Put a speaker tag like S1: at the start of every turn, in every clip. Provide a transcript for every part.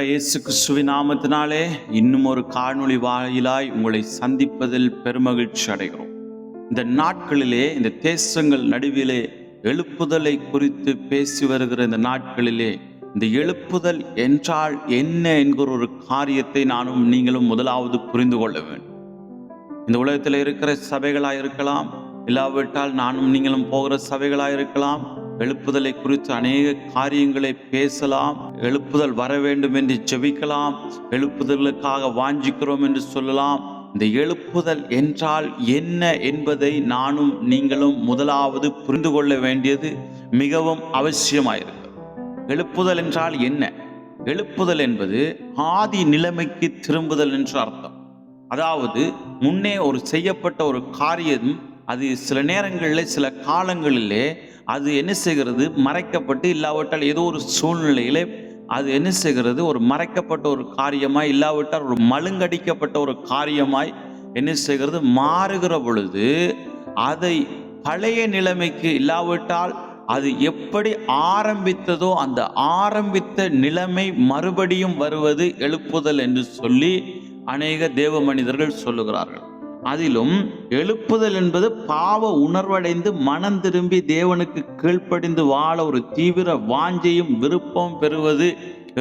S1: இயேசு கிறிஸ்துவின் நாமத்தினாலே இன்னும் ஒரு காணொளி வாயிலாய் உங்களை சந்திப்பதில் பெருமகிழ்ச்சி அடைகிறோம். இந்த நாட்களிலே, இந்த தேசங்கள் நடுவிலே எழுப்புதலை குறித்து பேசி வருகிற இந்த நாட்களிலே, இந்த எழுப்புதல் என்றால் என்ன என்கிற ஒரு காரியத்தை நானும் நீங்களும் முதலாவது புரிந்து கொள்ள வேண்டும். இந்த உலகத்தில் இருக்கிற சபைகளாய் இருக்கலாம், இல்லாவிட்டால் நானும் நீங்களும் போகிற சபைகளாய் இருக்கலாம். எழுப்புதலை குறித்து அநேக காரியங்களை பேசலாம். எழுப்புதல் வர வேண்டும் என்று ஜெபிக்கலாம். எழுப்புதலுக்காக வாஞ்சிக்கிறோம் என்று சொல்லலாம். இந்த எழுப்புதல் என்றால் என்ன என்பதை நானும் நீங்களும் முதலாவது புரிந்து கொள்ள வேண்டியது மிகவும் அவசியமாயிருக்கு. எழுப்புதல் என்றால் என்ன? எழுப்புதல் என்பது ஆதி நிலைமைக்கு திரும்புதல் என்று அர்த்தம். அதாவது முன்னே ஒரு செய்யப்பட்ட ஒரு காரியம், அது சில நேரங்களில் சில காலங்களிலே அது என்ன செய்கிறது, மறைக்கப்பட்டு, இல்லாவிட்டால் ஏதோ ஒரு சூழ்நிலையிலே அது என்ன செய்கிறது, ஒரு மறைக்கப்பட்ட ஒரு காரியமாய், இல்லாவிட்டால் ஒரு மழுங்கடிக்கப்பட்ட ஒரு காரியமாய் என்ன செய்கிறது, மாறுகிற பொழுது அதை பழைய நிலைமைக்கு, இல்லாவிட்டால் அது எப்படி ஆரம்பித்ததோ அந்த ஆரம்பித்த நிலைமை மறுபடியும் வருவது எழுப்புதல் என்று சொல்லி அநேக தேவ மனிதர்கள் சொல்லுகிறார்கள். அதிலும் எழுப்புதல் என்பது பாவ உணர்வடைந்து மனம் திரும்பி தேவனுக்கு கீழ்ப்படிந்து வாழ ஒரு தீவிர வாஞ்சையும் விருப்பம் பெறுவது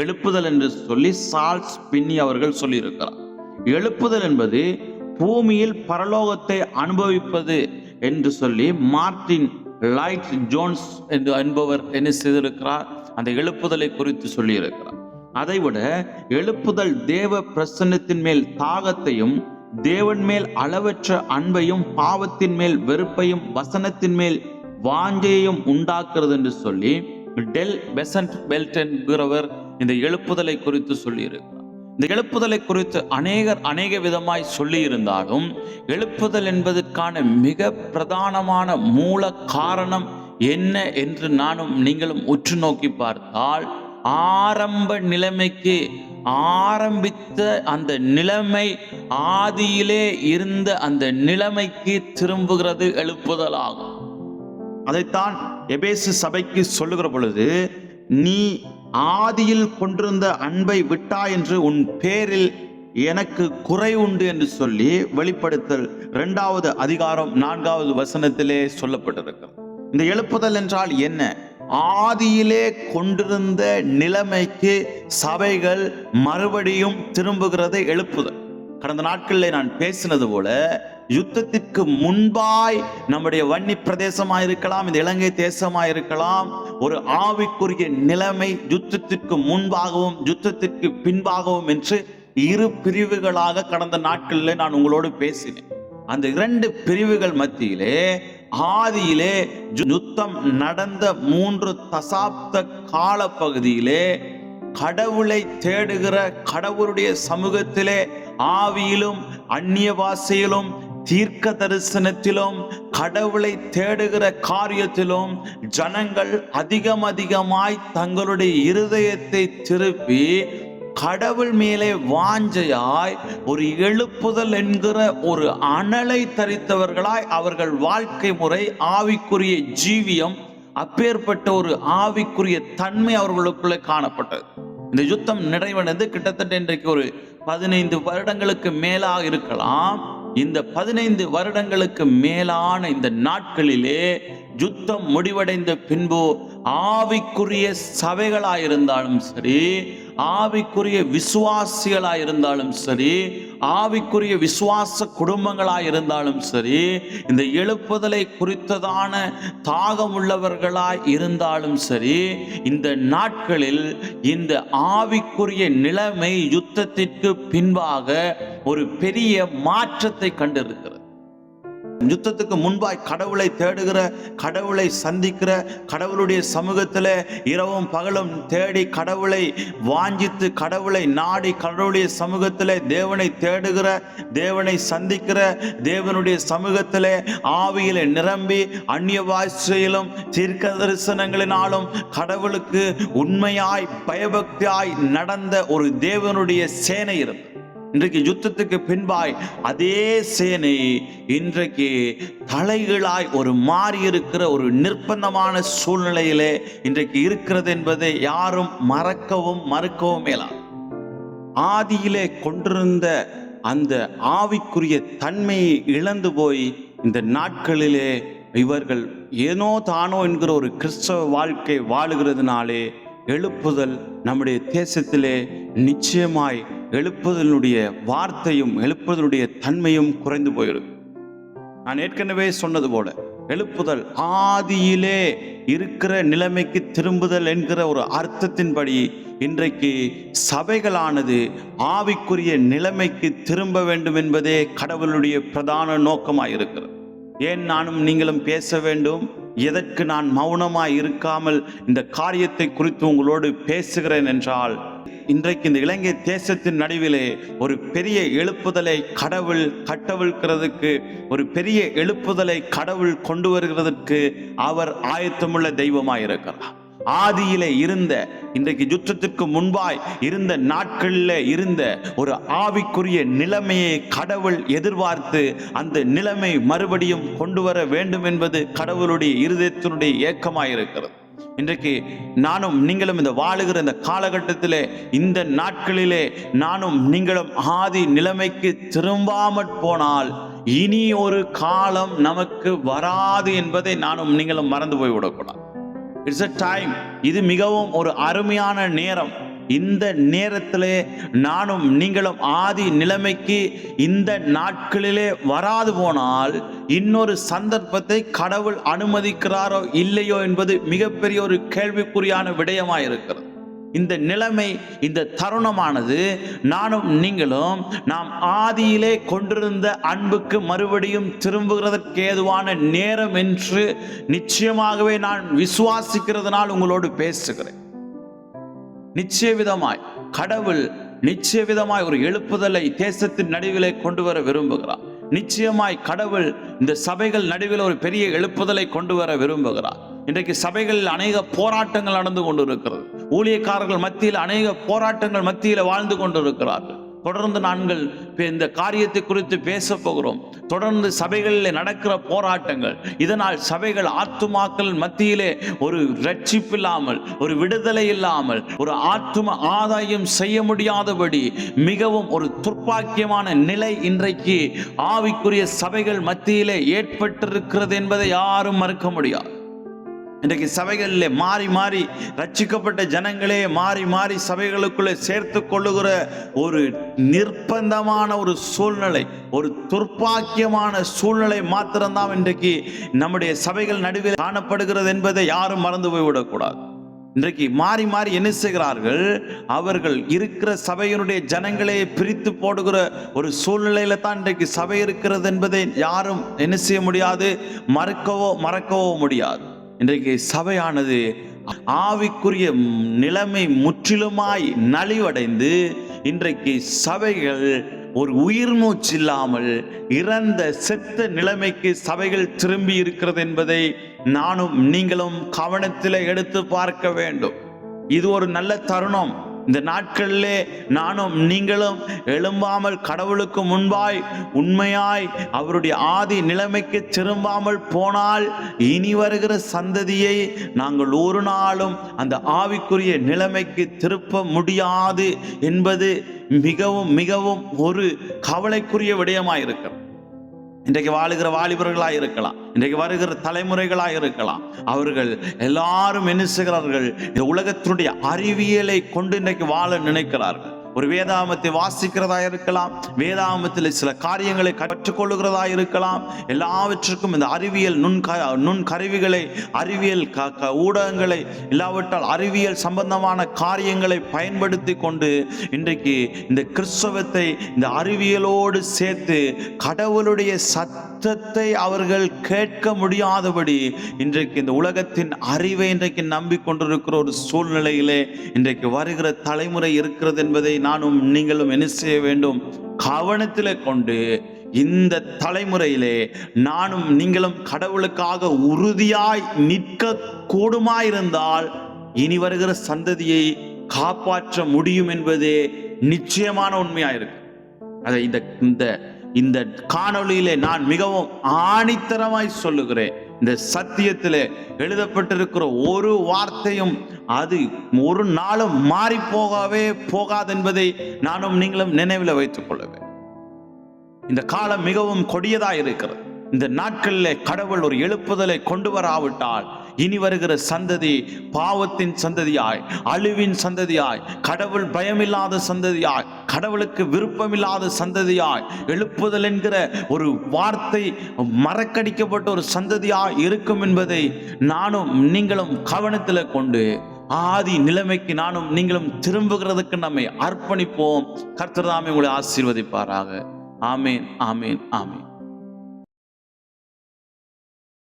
S1: எழுப்புதல் என்று சொல்லி சார்ல்ஸ் பின்னி அவர்கள் சொல்லியிருக்கிறார். எழுப்புதல் என்பது பூமியில் பரலோகத்தை அனுபவிப்பது என்று சொல்லி மார்டின் லைட் ஜோன்ஸ் என்பவர் என்ன செய்திருக்கிறார், அந்த எழுப்புதலை குறித்து சொல்லியிருக்கிறார். அதைவிட எழுப்புதல் தேவ பிரசன்னத்தின் மேல் தாகத்தையும், தேவன் மேல் அளவற்ற அன்பையும், பாவத்தின் மேல் வெறுப்பையும், வசனத்தின் மேல் வாஞ்சையையும் உண்டாக்குறது என்று சொல்லி டெல் பெசன்ட் பெல்ட் என்கிறவர் இந்த எழுப்புதலை குறித்து சொல்லியிருக்கிறார். இந்த எழுப்புதலை குறித்து அநேக விதமாய் சொல்லி இருந்தாலும், எழுப்புதல் என்பதற்கான மிக பிரதானமான மூல காரணம் என்ன என்று நானும் நீங்களும் உற்று நோக்கி பார்த்தால், ஆரம்ப நிலைமைக்கு, ஆரம்பித்த அந்த நிலைமை, ஆதியிலே இருந்த அந்த நிலைமைக்கு திரும்புகிறது எழுப்புதல் ஆகும். அதைத்தான் எபேசு சபைக்கு சொல்லுகிற பொழுது, நீ ஆதியில் கொண்டிருந்த அன்பை விட்டாய் என்று உன் பேரில் எனக்கு குறை உண்டு என்று சொல்லி வெளிப்படுத்தல் 2வது அதிகாரம் 4வது வசனத்திலே சொல்லப்பட்டிருக்கிறது. இந்த எழுப்புதல் என்றால் என்ன? ஆதியிலே கொண்டிருந்த நிலைமைக்கு சபைகள் மறுபடியும் திரும்புகிறதை எழுப்புதல். கடந்த நாட்களில் நான் பேசினது போல, யுத்தத்திற்கு முன்பாய் நம்முடைய வன்னி பிரதேசமாயிருக்கலாம், இந்த இலங்கை தேசமாயிருக்கலாம், ஒரு ஆவிக்குரிய நிலைமை யுத்தத்திற்கு முன்பாகவும் யுத்தத்திற்கு பின்பாகவும் என்று இரு பிரிவுகளாக கடந்த நாட்களில் நான் உங்களோடு பேசினேன். அந்த 2 பிரிவுகள் மத்தியிலே ஆதியிலே யுத்தம் நடந்த 3 தசாப்த கால பகுதியிலே கடவுளை தேடுகிற, கடவுளுடைய சமூகத்திலே ஆவியிலும் அந்நிய பாஷையிலும் தீர்க்க தரிசனத்திலும் கடவுளை தேடுகிற காரியத்திலும் ஜனங்கள் அதிகமாய் தங்களுடைய இருதயத்தை திருப்பி கடவுள் மேலே வாஞ்சையாய் ஒரு எழுப்புதல் என்கிற ஒரு அனலை தரித்தவர்களாய் அவர்கள் வாழ்க்கை முறை, ஆவிக்குரிய ஜீவியம், அப்பேற்பட்ட ஒரு ஆவிக்குரிய தன்மை அவர்களுக்குள்ளே காணப்பட்டது. இந்த யுத்தம் நிறைவடைந்து கிட்டத்தட்ட இன்றைக்கு ஒரு 15 வருடங்களுக்கு மேலாக இருக்கலாம். இந்த 15 வருடங்களுக்கு மேலான இந்த நாட்களிலே யுத்தம் முடிவடைந்த பின்பு ஆவிக்குரிய சபைகளாயிருந்தாலும் சரி, ஆவிக்குரிய விசுவாசிகளாயிருந்தாலும் சரி, ஆவிக்குரிய விசுவாச குடும்பங்களாயிருந்தாலும் சரி, இந்த எழுப்புதலை குறித்ததான தாகம் உள்ளவர்களாய் இருந்தாலும் சரி, இந்த நாட்களில் இந்த ஆவிக்குரிய நிலைமை யுத்தத்திற்கு பின்பாக ஒரு பெரிய மாற்றத்தை கண்டிருக்கிறது. யுத்தத்துக்கு முன்பாய் கடவுளை தேடுகிற, கடவுளை சந்திக்கிற, கடவுளுடைய சமூகத்தில் இரவும் பகலும் தேடி கடவுளை வாஞ்சித்து, கடவுளை நாடி, கடவுளுடைய சமூகத்தில் தேவனை தேடுகிற, தேவனை சந்திக்கிற, தேவனுடைய சமூகத்தில் ஆவியில நிரம்பி அந்நிய பாஷையிலும் தீர்க்க தரிசனங்களினாலும் கடவுளுக்கு உண்மையாய் பயபக்தியாய் நடந்த ஒரு தேவனுடைய சேனை இருக்கு. இன்றைக்கு யுத்தத்துக்கு பின்பாய் அதே சேனை இன்றைக்கு தலைகளாய் ஒரு மாறி இருக்கிற ஒரு நிர்பந்தமான சூழ்நிலையிலே இன்றைக்கு இருக்கிறது என்பதை யாரும் மறக்கவும் மறுக்கவும் மேலாம். ஆதியிலே கொண்டிருந்த அந்த ஆவிக்குரிய தன்மையை இழந்து போய் இந்த நாட்களிலே இவர்கள் ஏனோ தானோ என்கிற ஒரு கிறிஸ்தவ வாழ்க்கை வாழுகிறதுனாலே எழுப்புதல் நம்முடைய தேசத்திலே நிச்சயமாய் எழுப்புதலுடைய வார்த்தையும் எழுப்புதலுடைய தன்மையும் குறைந்து போயிருக்கு. நான் ஏற்கனவே சொன்னது போல எழுப்புதல் ஆதியிலே இருக்கிற நிலைமைக்கு திரும்புதல் என்கிற ஒரு அர்த்தத்தின்படி இன்றைக்கு சபைகளானது ஆவிக்குரிய நிலைமைக்கு திரும்ப வேண்டும் என்பதே கடவுளுடைய பிரதான நோக்கமாயிருக்கிறது. ஏன் நானும் நீங்களும் பேச வேண்டும்? எதற்கு நான் மௌனமாய் இருக்காமல் இந்த காரியத்தை குறித்து உங்களோடு பேசுகிறேன் என்றால், இன்றைக்கு இந்த இலங்கை தேசத்தின் நடுவிலே ஒரு பெரிய எழுப்புதலை கடவுள் கட்டவிழ்க்கிறதுக்கு, ஒரு பெரிய எழுப்புதலை கடவுள் கொண்டு வருகிறதற்கு அவர் ஆயத்தமுள்ள தெய்வமாயிருக்கிறார். ஆதியிலே இருந்த, இன்றைக்கு யுத்தத்திற்கு முன்பாய் இருந்த நாட்களில் இருந்த ஒரு ஆவிக்குரிய நிலைமையை கடவுள் எதிர்பார்த்து அந்த நிலைமை மறுபடியும் கொண்டு வர வேண்டும் என்பது கடவுளுடைய இருதயத்தினுடைய ஏக்கமாயிருக்கிறது. இன்றைக்கு நானும் நீங்களும் இந்த வாழுகிற இந்த காலகட்டத்திலே, இந்த நாட்களிலே நானும் நீங்களும் ஆதி நிலைமைக்கு திரும்பாமற் போனால் இனி ஒரு காலம் நமக்கு வராது என்பதை நானும் நீங்களும் மறந்து போய்விடக்கூடாது. It's a time. இது மிகவும் ஒரு அருமையான நேரம். இந்த நேரத்திலே நானும் நீங்களும் ஆதி நிலைமைக்கு இந்த நாட்களிலே வராது போனால் இன்னொரு சந்தர்ப்பத்தை கடவுள் அனுமதிக்கிறாரோ இல்லையோ என்பது மிகப்பெரிய ஒரு கேள்விக்குறியான விடயமாயிருக்கிறது. இந்த நிலைமை, இந்த தருணமானது நானும் நீங்களும் நாம் ஆதியிலே கொண்டிருந்த அன்புக்கு மறுபடியும் திரும்புகிறதற்கு ஏதுவான நேரம் என்று நிச்சயமாகவே நான் விசுவாசிக்கிறதுனால் உங்களோடு பேசுகிறேன். நிச்சயவிதமாய் கடவுள் நிச்சயவிதமாய் ஒரு எழுப்புதலை தேசத்தின் நடுவிலே கொண்டு வர விரும்புகிறார். நிச்சயமாய் கடவுள் இந்த சபைகள் நடுவில் ஒரு பெரிய எழுப்புதலை கொண்டு வர விரும்புகிறார். இன்றைக்கு சபைகளில் அநேக போராட்டங்கள் நடந்து கொண்டிருக்கிறது. ஊழியக்காரர்கள் மத்தியில் அநேக போராட்டங்கள் மத்தியில் வாழ்ந்து கொண்டிருக்கிறார்கள். தொடர்ந்து நாங்கள் இந்த காரியத்தை குறித்து பேச போகிறோம். தொடர்ந்து சபைகளில் நடக்கிற போராட்டங்கள், இதனால் சபைகள் ஆத்துமாக்கள் மத்தியிலே ஒரு ரட்சிப்பில்லாமல், ஒரு விடுதலை இல்லாமல், ஒரு ஆத்தும ஆதாயம் செய்ய முடியாதபடி மிகவும் ஒரு துர்ப்பாக்கியமான நிலை இன்றைக்கு ஆவிக்குரிய சபைகள் மத்தியிலே ஏற்பட்டிருக்கிறது என்பதை யாரும் மறுக்க முடியாது. இன்றைக்கு சபைகளிலே மாறி மாறி ரட்சிக்கப்பட்ட ஜனங்களே மாறி மாறி சபைகளுக்குள்ளே சேர்த்து கொள்ளுகிற ஒரு நிர்பந்தமான ஒரு சூழ்நிலை, ஒரு துர்ப்பாக்கியமான சூழ்நிலை மாத்திரம்தான் இன்றைக்கு நம்முடைய சபைகள் நடுவில் காணப்படுகிறது என்பதை யாரும் மறந்து போய்விடக்கூடாது. இன்றைக்கு மாறி மாறி என்ன செய்கிறார்கள்? அவர்கள் இருக்கிற சபையினுடைய ஜனங்களை பிரித்து போடுகிற ஒரு சூழ்நிலையில தான் இன்றைக்கு சபை இருக்கிறது என்பதை யாரும் என்ன செய்ய முடியாது, மறக்கவோ முடியாது. இன்றைக்கு சபையானது ஆவிக்குரிய நிலைமை முற்றிலுமாய் நலிவடைந்து இன்றைக்கு சபைகள் ஒரு உயிர் மூச்சு இல்லாமல் இறந்த செத்த நிலைமைக்கு சபைகள் திரும்பி இருக்கிறது என்பதை நானும் நீங்களும் கவனத்தில் எடுத்து பார்க்க வேண்டும். இது ஒரு நல்ல தருணம். இந்த நாட்களிலே நானும் நீங்களும் எழும்பாமல் கடவுளுக்கு முன்பாய் உண்மையாய் அவருடைய ஆதி நிலைமைக்கு திரும்பாமல் போனால் இனி வருகிற சந்ததியை நாங்கள் ஒரு நாளும் அந்த ஆவிக்குரிய நிலைமைக்கு திருப்ப முடியாது என்பது மிகவும் மிகவும் ஒரு கவலைக்குரிய விடயமாயிருக்கிறது. இன்றைக்கு வாழுகிற வாலிபர்களாக இருக்கலாம், இன்றைக்கு வருகிற தலைமுறைகளாக இருக்கலாம், அவர்கள் எல்லாரும் என்ன செய்கிறார்கள்? இந்த உலகத்தினுடைய அறிவியலை கொண்டு இன்றைக்கு வாழ நினைக்கிறார்கள். ஒரு வேதாகமத்தை வாசிக்கிறதா இருக்கலாம், வேதாகமத்தில் சில காரியங்களை கற்றுக்கொள்ளுகிறதா இருக்கலாம். எல்லாவற்றுக்கும் இந்த அறிவியல் நுண் கருவிகளை, அறிவியல் ஊடகங்களை, இல்லாவிட்டால் அறிவியல் சம்பந்தமான காரியங்களை பயன்படுத்தி கொண்டு இன்றைக்கு இந்த கிறிஸ்தவத்தை இந்த அறிவியலோடு சேர்த்து கடவுளுடைய சத்தத்தை அவர்கள் கேட்க முடியாதபடி இன்றைக்கு இந்த உலகத்தின் அறிவை இன்றைக்கு நம்பிக்கொண்டிருக்கிற ஒரு சூழ்நிலையிலே இன்றைக்கு வருகிற தலைமுறை இருக்கிறது என்பதை நானும் நீங்களும் என்ன செய்ய வேண்டும்? கவனத்தில் கொண்டு இந்த தலைமுறையிலே நானும் நீங்களும் கடவுளுக்காக உறுதியாய் நிற்க கூடுமாயிருந்தால் இனி வருகிற சந்ததியை காப்பாற்ற முடியும் என்பதே நிச்சயமான உண்மையாயிருக்கு. அதை இந்த காணொளியிலே நான் மிகவும் ஆணித்தரமாய் சொல்லுகிறேன். இந்த சத்தியத்திலே எழுதப்பட்டிருக்கிற ஒரு வார்த்தையும் அது ஒரு நாளும் மாறி போகாது என்பதை நானும் நீங்களும் நினைவில் வைத்துக் கொள்ளவே. இந்த காலம் மிகவும் கொடியதா இருக்கிறது. இந்த நாட்களில் கடவுள் ஒரு எழுப்புதலை கொண்டு வராவிட்டால் இனி வருகிற சந்ததி பாவத்தின் சந்ததியாய், அழிவின் சந்ததியாய், கடவுள் பயமில்லாத சந்ததியாய், கடவுளுக்கு விருப்பமில்லாத சந்ததியாய், எழுப்புதல் என்கிற ஒரு வார்த்தை மறக்கடிக்கப்பட்ட ஒரு சந்ததியாய் இருக்கும் என்பதை நானும் நீங்களும் கவனத்தில் கொண்டு ஆதி நிலைமைக்கு நானும் நீங்களும் திரும்புகிறதுக்கு நம்மை அர்ப்பணிப்போம். கர்த்தர் தாமே உங்களை ஆசீர்வதிப்பாராக. ஆமேன், ஆமேன், ஆமேன்.